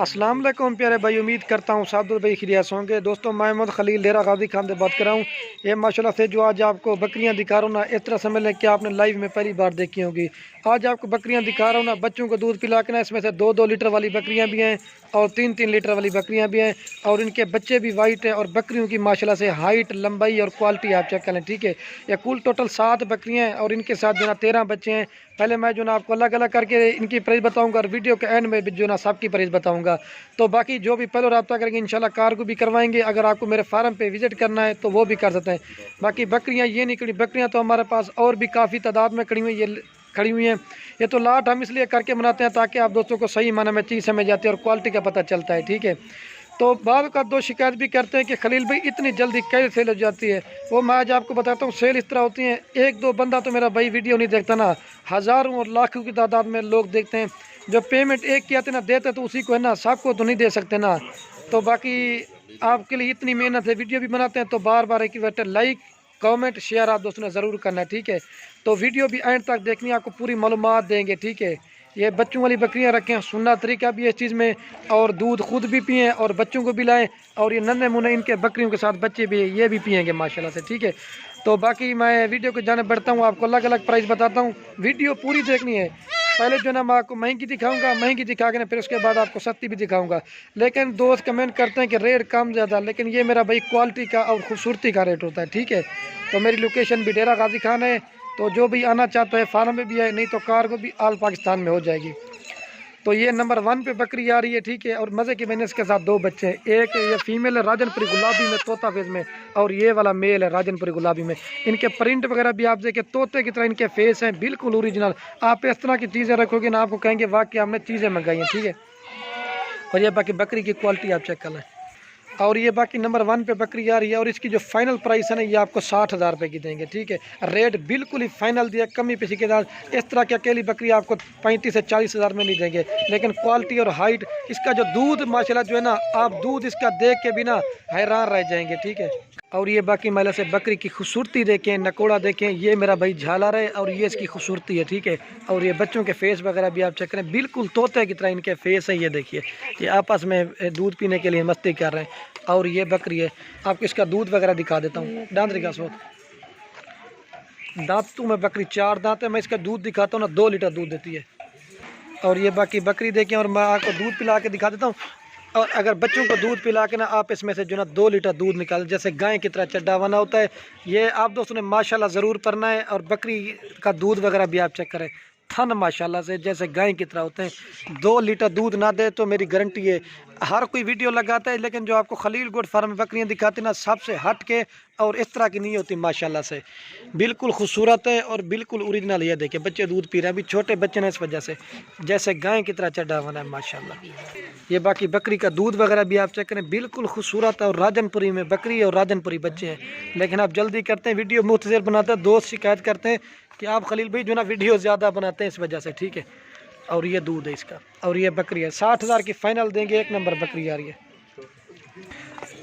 अस्सलाम वालेकुम प्यारे भाई, उम्मीद करता हूँ सादुल भाई खिरिया होंगे। दोस्तों मैं मोहम्मद खलील डेरा गाजी खान से बात कर रहा हूँ। ये माशाल्लाह से जो आज आपको बकरियाँ दिखा रहा हूँ ना, इस तरह समझ लें कि आपने लाइव में पहली बार देखी होगी। आज आपको बकरियाँ दिखा रहा हूँ ना, बच्चों को दूध पिला के ना, इसमें से 2-2 लीटर वाली बकरियाँ भी हैं और 3-3 लीटर वाली बकरियाँ भी हैं और इनके बच्चे भी वाइट हैं। और बकरियों की माशाल्लाह से हाइट, लंबाई और क्वालिटी आप चेक कर लें, ठीक है। ये कुल टोटल 7 बकरियाँ हैं और इनके साथ जो ना 13 बच्चे हैं। पहले मैं जो ना आपको अलग अलग करके इनकी प्राइस बताऊंगा और वीडियो के एंड में भी जो ना सबकी प्राइस बताऊंगा। तो बाकी जो भी पहले रब्ता करेंगे इंशाल्लाह कार को भी करवाएंगे। अगर आपको मेरे फार्म पे विजिट करना है तो वो भी कर सकते हैं। बाकी बकरियां ये निकली, बकरियां तो हमारे पास और भी काफ़ी तादाद में खड़ी हुई हैं। ये तो लाट हम इसलिए करके बनाते हैं ताकि आप दोस्तों को सही माना में चीज़ समझ जाती है और क्वालिटी का पता चलता है, ठीक है। तो बाद का दो शिकायत भी करते हैं कि खलील भाई इतनी जल्दी कैसे सेल हो जाती है। वो मैं आज आपको बताता हूँ, सेल इस तरह होती है, एक दो बंदा तो मेरा भाई वीडियो नहीं देखता ना, हज़ारों और लाखों की तादाद में लोग देखते हैं। जो पेमेंट एक की आते ना देते तो उसी को है ना, सबको तो नहीं दे सकते ना। तो बाकी आपके लिए इतनी मेहनत है, वीडियो भी बनाते हैं तो बार बार एक ही लाइक कमेंट शेयर आप दोस्तों ने ज़रूर करना है, ठीक है। तो वीडियो भी एंड तक देखनी है, आपको पूरी मालूमात देंगे, ठीक है। ये बच्चों वाली बकरियां रखें, सुनना तरीका भी है इस चीज़ में, और दूध खुद भी पिएँ और बच्चों को भी लाएँ। और ये नन्हे मुन्ने इनके बकरियों के साथ बच्चे भी ये भी पिएंगे माशाल्लाह से, ठीक है। तो बाकी मैं वीडियो को जाने बढ़ता हूँ, आपको अलग अलग प्राइस बताता हूँ, वीडियो पूरी देखनी है। पहले जो ना मैं आपको महंगी दिखाऊंगा, महंगी दिखा के ना फिर उसके बाद आपको सस्ती भी दिखाऊंगा। लेकिन दोस्त कमेंट करते हैं कि रेट कम ज़्यादा, लेकिन ये मेरा भाई क्वालिटी का और खूबसूरती का रेट होता है, ठीक है। तो मेरी लोकेशन भी डेरा गाजी खान है, तो जो भी आना चाहता है फार्म में भी है, नहीं तो कार को भी आल पाकिस्तान में हो जाएगी। तो ये नंबर 1 पे बकरी आ रही है, ठीक है। और मज़े की मैंने इसके साथ 2 बच्चे हैं, एक ये फीमेल है राजनपुरी गुलाबी में, तोता फेज में, और ये वाला मेल है राजनपुरी गुलाबी में। इनके प्रिंट वगैरह भी आप देखें, तोते की तरह इनके फेस हैं, बिल्कुल ओरिजिनल। आप इस तरह की चीज़ें रखोगे ना, आपको कहेंगे वाकई हमने चीज़ें मंगाई हैं, ठीक है। और ये बाकी बकरी की क्वालिटी आप चेक कर लें। और ये बाकी नंबर 1 पे बकरी आ रही है और इसकी जो फाइनल प्राइस है ना, ये आपको 60,000 रुपये की देंगे, ठीक है। रेट बिल्कुल ही फाइनल दिया, कमी पेशी के साथ। इस तरह की अकेली बकरी आपको 35 से 40,000 में नहीं देंगे, लेकिन क्वालिटी और हाइट, इसका जो दूध माशाल्लाह जो है ना, आप दूध इसका देख के भी ना हैरान रह जाएंगे, ठीक है। और ये बाकी महिला से बकरी की खूबसूरती देखें, नकोड़ा देखें, ये मेरा भाई झालर है और ये इसकी खूबसूरती है, ठीक है। और ये बच्चों के फेस वगैरह भी आप चेक करें, बिल्कुल तोते की तरह इनके फेस है। ये देखिए, ये आपस में दूध पीने के लिए मस्ती कर रहे हैं। और ये बकरी है, आपको इसका दूध वगैरह दिखा देता हूँ। दांत दिखा सोत, दांत तो मैं बकरी 4 दांत है, मैं इसका दूध दिखाता हूँ ना, 2 लीटर दूध देती है। और ये बाकी बकरी देखें, और मैं आपको दूध पिला के दिखा देता हूँ। और अगर बच्चों को दूध पिला के ना, आप इसमें से जो ना 2 लीटर दूध निकाल, जैसे गाय की तरह चड्डा बना होता है। ये आप दोस्तों ने माशाल्लाह ज़रूर करना है। और बकरी का दूध वगैरह भी आप चेक करें, थन माशाल्लाह से जैसे गाय की तरह होते हैं। 2 लीटर दूध ना दे तो मेरी गारंटी है, हर कोई वीडियो लगाता है, लेकिन जो आपको खलील गोट फार्म में बकरियाँ दिखाती ना, सबसे हट के और इस तरह की नहीं होती माशाल्लाह से, बिल्कुल खूबसूरत है और बिल्कुल ओरिजिनल। ये देखिए बच्चे दूध पी रहे हैं, अभी छोटे बच्चे हैं इस वजह से, जैसे गाय की तरह चढ़ा बना है माशाल्लाह। ये बाकी बकरी का दूध वगैरह भी आप चेक करें, बिल्कुल खूबसूरत है। और राजनपुरी में बकरी और राजनपुरी बच्चे हैं, लेकिन आप जल्दी करते हैं, वीडियो मुख्तसर बनाते हैं। दोस्त शिकायत करते हैं कि आप खलील भाई जो ना वीडियो ज़्यादा बनाते हैं इस वजह से, ठीक है। और ये दूध है इसका, और ये बकरी है 60,000 की फाइनल देंगे, 1 नंबर बकरी आ रही है।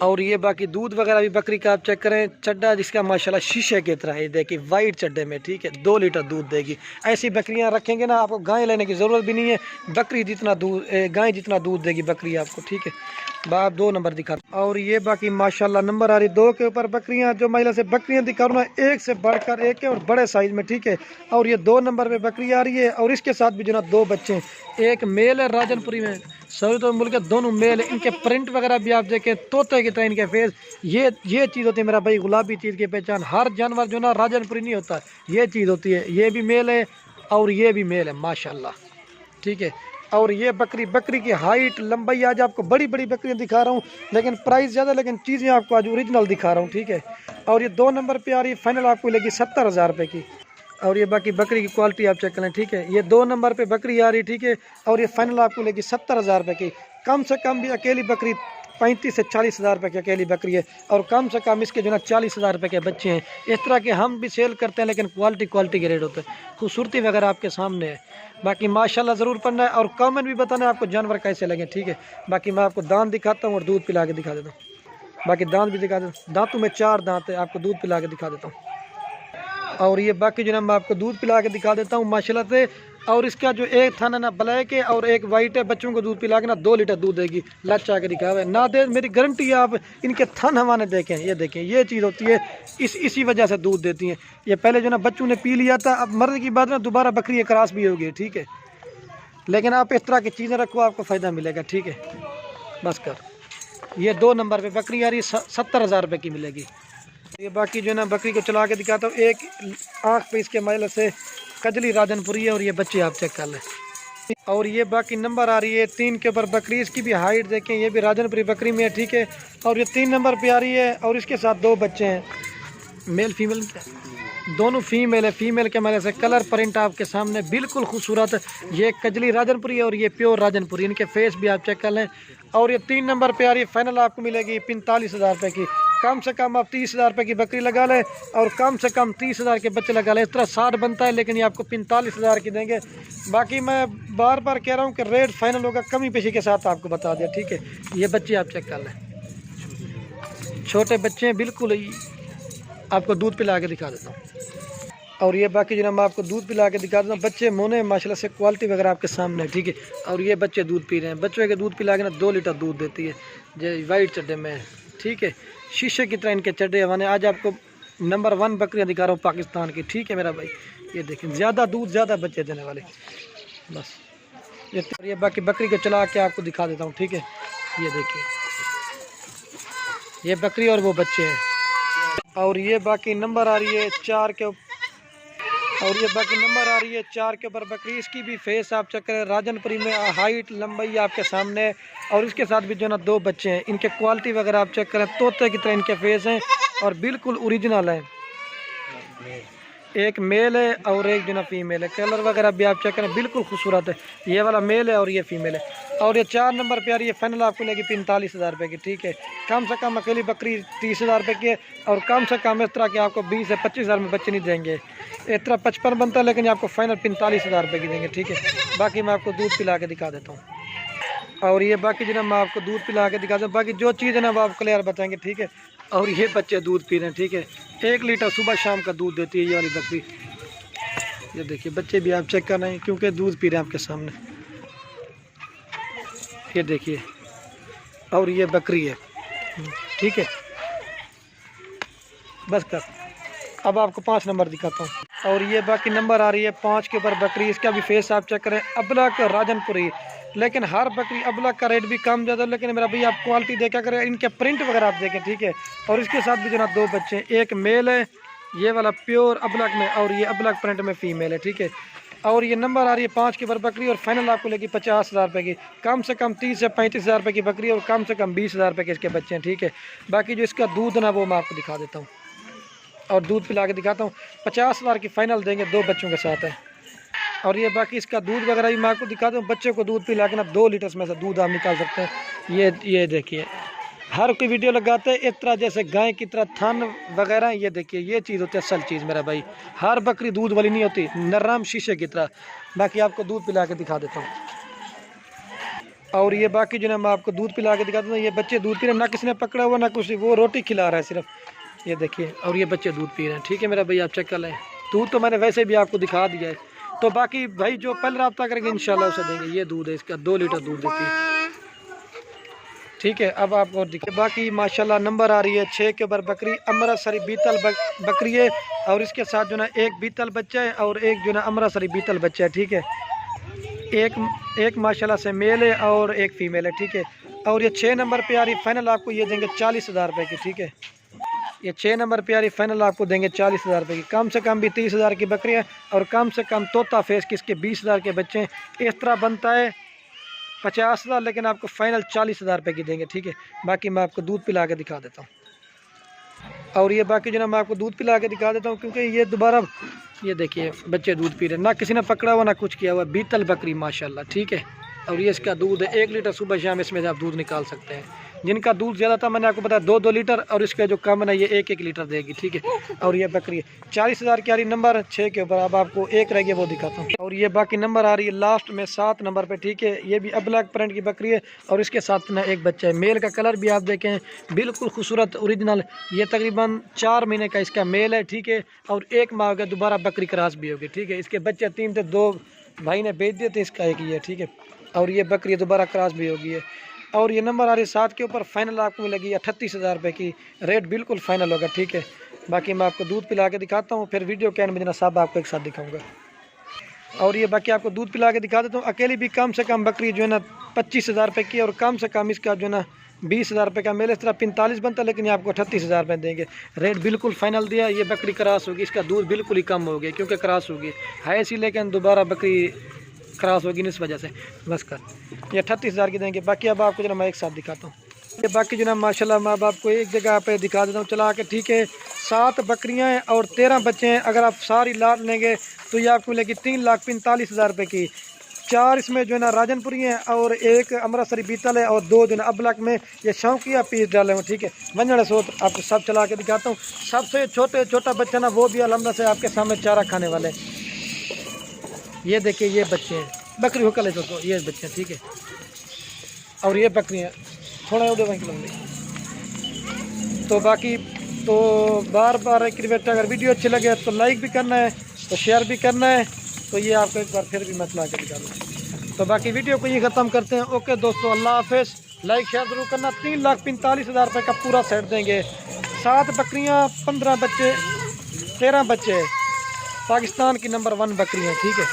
और ये बाकी दूध वगैरह भी बकरी का आप चेक करें, चड्डा जिसका माशाल्लाह शीशे की तरह है, देखिए वाइट चड्डे में, ठीक है। 2 लीटर दूध देगी। ऐसी बकरियां रखेंगे ना, आपको गाय लेने की ज़रूरत भी नहीं है, बकरी जितना दूध, गाय जितना दूध देगी बकरी आपको, ठीक है। बाप 2 नंबर दिखा। और ये बाकी माशाल्लाह नंबर आ रही 2 के ऊपर बकरियां, जो महिला से बकरियां दिखा रहा हूँ, एक से बढ़कर एक है और बड़े साइज में, ठीक है। और ये 2 नंबर पे बकरी आ रही है और इसके साथ भी जो ना 2 बच्चे हैं, एक मेल है राजनपुरी में, सभी तो मुल्क के दोनों मेल है। इनके प्रिंट वगैरह भी आप देखें, तोते की तरह इनके फेस। ये चीज़ होती है मेरा भाई गुलाबी चीज़ की पहचान। हर जानवर जो ना राजनपुरी नहीं होता, ये चीज़ होती है। ये भी मेल है और ये भी मेल है माशाल्लाह, ठीक है। और ये बकरी की हाइट, लंबाई, आज आपको बड़ी बड़ी बकरियां दिखा रहा हूँ, लेकिन प्राइस ज़्यादा, लेकिन चीज़ें आपको आज ओरिजिनल दिखा रहा हूँ, ठीक है। और ये 2 नंबर पे आ रही है, फाइनल आपको लगी 70,000 रुपये की। और ये बाकी बकरी की क्वालिटी आप चेक करें, ठीक है। ये 2 नंबर पे बकरी आ रही है, ठीक है। और ये फाइनल आपको लेगी 70,000 रुपये की। कम से कम भी अकेली बकरी 35 से 40,000 रुपये की अकेली बकरी है, और कम से कम इसके जो ना 40,000 रुपये के बच्चे हैं। इस तरह के हम भी सेल करते हैं, लेकिन क्वालिटी के रेट होते हैं। खूबसूरती वगैरह आपके सामने है। बाकी माशाल्लाह ज़रूर पढ़ना है और कमेंट भी बताना है आपको जानवर कैसे लगे, ठीक है। बाकी मैं आपको दांत दिखाता हूँ और दूध पिला के दिखा देता हूँ। बाकी दांत भी दिखा देता हूँ, दांतों में 4 दांत है, आपको दूध पिला के दिखा देता हूँ। और ये बाकी जो ना मैं आपको दूध पिला के दिखा देता हूँ माशाल्लाह से। और इसका जो एक थन है ना ब्लैक है और एक वाइट है, बच्चों को दूध पिला के ना 2 लीटर दूध देगी। लच्चा के दिखा हुआ है ना, दे मेरी गारंटी है। आप इनके थन हमारे देखें, ये देखें, ये चीज़ होती है, इसी वजह से दूध देती हैं। ये पहले जो ना बच्चों ने पी लिया था, अब मर्द की बात ना दोबारा बकरी क्रॉस भी होगी, ठीक है। लेकिन आप इस तरह की चीज़ें रखो, आपको फ़ायदा मिलेगा, ठीक है। बस कर, ये 2 नंबर पे बकरी आ रही है, 70,000 रुपये की मिलेगी। ये बाकी जो है ना बकरी को चला के दिखाता हूँ। एक आँख पे इसके मैल से कजली राजनपुरी है और ये बच्चे आप चेक कर लें। और ये बाकी नंबर आ रही है 3 के ऊपर बकरी, इसकी भी हाइट देखें, ये भी राजनपुरी बकरी में है, ठीक है। और ये 3 नंबर पे आ रही है और इसके साथ 2 बच्चे हैं, मेल फीमेल दोनों फीमेल है। फीमेल के मेले से कलर प्रिंट आपके सामने बिल्कुल खूबसूरत। ये कजली राजनपुरी है और ये प्योर राजनपुरी, इनके फेस भी आप चेक कर लें। और ये 3 नंबर पे आ रही है, फाइनल आपको मिलेगी 45,000 रुपये की। कम से कम आप 30,000 रुपये की बकरी लगा लें और कम से कम 30,000 के बच्चे लगा लें। इस तरह 60 बनता है, लेकिन ये आपको 45,000 की देंगे। बाकी मैं बार बार कह रहा हूँ कि रेट फाइनल होगा, कमी पेशी के साथ आपको बता दिया, ठीक है। ये बच्चे आप चेक कर लें, छोटे बच्चे हैं बिल्कुल ही। आपको दूध पिला के दिखा देता हूँ। और ये बाकी जो मैं आपको दूध पिला के दिखा देता हूँ। बच्चे मोने माशाल्लाह से क्वालिटी वगैरह आपके सामने है, ठीक है। और ये बच्चे दूध पी रहे हैं। बच्चों के दूध पिला के ना 2 लीटर दूध देती है, जो वाइट चड्डे में, ठीक है। शीशे की तरह इनके चड्डे हमारे। आज आपको नंबर 1 बकरियाँ दिखा रहा हूँ पाकिस्तान की, ठीक है मेरा भाई। ये देखें, ज़्यादा दूध ज़्यादा बच्चे देने वाले। बस ये बाकी बकरी को चला के आपको दिखा देता हूँ, ठीक है। ये देखिए, ये बकरी और वो बच्चे हैं। और ये बाकी नंबर आ रही है 4 के, और ये बाकी नंबर आ रही है 4 के ऊपर बकरी। इसकी भी फेस आप चेक करें, राजनपुरी में हाइट लंबाई आपके सामने। और इसके साथ भी जो ना 2 बच्चे हैं, इनके क्वालिटी वगैरह आप चेक करें, तोते की तरह इनके फेस हैं और बिल्कुल ओरिजिनल हैं। एक मेल है और एक जो ना फीमेल है। कलर वगैरह भी आप चेक करें, बिल्कुल खूबसूरत है। ये वाला मेल है और ये फीमेल है। और ये 4 नंबर पे आ रही है, फाइनल आपको लेगी 45,000 रुपये की, ठीक है। कम से कम अकेली बकरी 30,000 रुपये की है। और कम से कम इस तरह के आपको 20 से 25,000 में बच्चे नहीं देंगे। इस तरह 55 बनता है, लेकिन आपको फाइनल 45,000 रुपये की देंगे, ठीक है। बाकी मैं आपको दूध पिला के दिखा देता हूँ। और ये बाकी जो ना मैं आपको दूध पिला के दिखा देता हूँ। बाकी जो चीज़ है ना वो आप क्लियर बताएंगे, ठीक है। और ये बच्चे दूध पी रहे हैं, ठीक है। 1 लीटर सुबह शाम का दूध देती है ये वाली बकरी। ये देखिए, बच्चे भी आप चेक कर रहे हैं, क्योंकि दूध पी रहे हैं आपके सामने। ये देखिए, और ये बकरी है, ठीक है। बस कर, अब आपको 5 नंबर दिखाता हूँ। और ये बाकी नंबर आ रही है 5 के ऊपर बकरी। इसका भी फेस आप चेक करें, अबलक राजनपुरी। लेकिन हर बकरी अबलक का रेट भी कम ज़्यादा, लेकिन मेरा भैया आप क्वालिटी देखा करें, इनके प्रिंट वगैरह आप देखें, ठीक है। और इसके साथ भी जो ना 2 बच्चे हैं, एक मेल है ये वाला प्योर अबलक में, और ये अबलक प्रिंट में फीमेल है, ठीक है। और ये नंबर आ रही है 5 के ऊपर बकरी और फाइनल आपको लेगी 50,000 रुपये की। कम से कम 30 से 35,000 रुपये की बकरी और कम से कम 20,000 रुपये के इसके बच्चे हैं, ठीक है। बाकी जो इसका दूध ना वो मैं आपको दिखा देता हूँ और दूध पिला के दिखाता हूँ। 50,000 की फाइनल देंगे, 2 बच्चों के साथ है। और ये बाकी इसका दूध वगैरह भी मैं आपको दिखाता हूँ। बच्चे को दूध पिला के ना 2 लीटर में से दूध आप निकाल सकते हैं। ये देखिए, हर कोई वीडियो लगाते हैं इस तरह जैसे गाय की तरह थन वगैरह। ये देखिए, ये चीज़ होती है असल चीज़ मेरा भाई। हर बकरी दूध वाली नहीं होती, नरम शीशे की तरह। बाकी आपको दूध पिला के दिखा देता हूँ। और ये बाकी जो है मैं आपको दूध पिला के दिखाता हूँ। ये बच्चे दूध पी रहे हैं, ना किसी ने पकड़ा हुआ ना कुछ, वो रोटी खिला रहा है सिर्फ। ये देखिए, और ये बच्चे दूध पी रहे हैं, ठीक है मेरा भाई, आप चेक कर लें। दूध तो मैंने वैसे भी आपको दिखा दिया है। तो बाकी भाई जो पहले रब्ता करेंगे इंशाल्लाह उसे देंगे। ये दूध है इसका, 2 लीटर दूध देती है, ठीक है। अब आपको दिखे बाकी माशाल्लाह नंबर आ रही है 6 के ऊपर बकरी। अमृतसरी बीतल बकरी है और इसके साथ जो ना एक बीतल बच्चा है और एक जो ना अमृतसरी बीतल बच्चा है, ठीक है। एक माशाल्लाह से मेल है और एक फीमेल है, ठीक है। और ये 6 नंबर पे आ रही, फाइनल आपको ये देंगे 40,000 रुपये की, ठीक है। ये 6 नंबर पे आ रही, फाइनल आपको देंगे 40,000 रुपये की। कम से कम भी 30,000 की बकरी है और कम से कम तोता फेस किसके 20,000 के बच्चे हैं। इस तरह बनता है 50,000, लेकिन आपको फाइनल 40,000 रुपये की देंगे, ठीक है। बाकी मैं आपको दूध पिला के दिखा देता हूँ। और ये बाकी जो ना मैं आपको दूध पिला के दिखा देता हूँ, क्योंकि ये दोबारा ये देखिए बच्चे दूध पी रहे हैं, ना किसी ने पकड़ा हुआ ना कुछ किया हुआ। बीतल बकरी माशाल्लाह, ठीक है। और ये इसका दूध है 1 लीटर सुबह शाम इसमें से आप दूध निकाल सकते हैं। जिनका दूध ज़्यादा था मैंने आपको बताया 2-2 लीटर, और इसका जो कम है ना ये 1-1 लीटर देगी, ठीक है। और ये बकरी 40,000 की आ रही, नंबर 6 के ऊपर। अब आपको एक रह गया वो दिखाता हूँ। और ये बाकी नंबर आ रही है लास्ट में 7 नंबर पे, ठीक है। ये भी अबलक प्रिंट की बकरी है और इसके साथ ना एक बच्चा है। मेल का कलर भी आप देखें, बिल्कुल खूबसूरत ओरिजिनल। ये तकरीबन 4 महीने का इसका मेल है, ठीक है। और 1 माह हो गया, दोबारा बकरी क्रॉस भी होगी, ठीक है। इसके बच्चे 3 से 2 भाई ने बेच दिए थे, इसका एक ये ठीक है। और ये बकरी दोबारा क्रॉस भी होगी है। और ये नंबर आ रही 7 के ऊपर फाइनल आपको मिलेगी 38,000 रुपये की, रेट बिल्कुल फाइनल होगा ठीक है। बाकी मैं आपको दूध पिला के दिखाता हूँ, फिर वीडियो के एंड में जना सब आपको एक साथ दिखाऊंगा। और ये बाकी आपको दूध पिला के दिखा देता हूँ। अकेली भी कम से कम बकरी जो है ना 25,000 रुपये की, और कम से कम इसका जो है ना 20,000 रुपये का मेल। इस तरह 45 बनता है, लेकिन ये आपको 38,000 रुपये देंगे। रेट बिल्कुल फाइनल दिया। ये बकरी क्रॉस होगी, इसका दूध बिल्कुल ही कम हो गया क्योंकि क्रॉस होगी है इसी, लेकिन दोबारा बकरी क्रॉस होगी इस वजह से। बस कर ये 38,000 की देंगे। बाकी अब आपको जो ना मैं एक साथ दिखाता हूँ। ये बाकी जो ना माशाल्लाह मैं अब आपको एक जगह पे दिखा देता हूँ चला के ठीक है। 7 बकरियाँ हैं और 13 बच्चे हैं। अगर आप सारी लाट लेंगे तो ये आपको मिलेगी 3,45,000 रुपये की। 4 इसमें जो है ना राजनपुरी हैं और एक अमृतसरी बीतल है, और 2 जो है ना अबलक में ये शौकिया पीस डाले हुए ठीक है। वंजड़ सोत आपको सब चला के दिखाता हूँ। सबसे छोटा बच्चा ना वो भी अलहमदा से आपके सामने चारा खाने वाले। ये देखिए ये बच्चे हैं, बकरी हो कल दोस्तों, ये बच्चे हैं ठीक है। और ये बकरियाँ थोड़ा उधर वहीं लंबी। तो बाकी तो बार बार रिक्वेस्ट, अगर वीडियो अच्छी लगे तो लाइक भी करना है, तो शेयर भी करना है। तो ये आपको एक बार फिर भी मैं चला के दिखाऊंगा। तो बाकी वीडियो को ये ख़त्म करते हैं। ओके दोस्तों, अल्लाह हाफिज़। लाइक शेयर ज़रूर करना। 3,45,000 रुपये का पूरा सेट देंगे। 7 बकरियाँ, 15 बच्चे, 13 बच्चे। पाकिस्तान की नंबर 1 बकरियाँ ठीक है।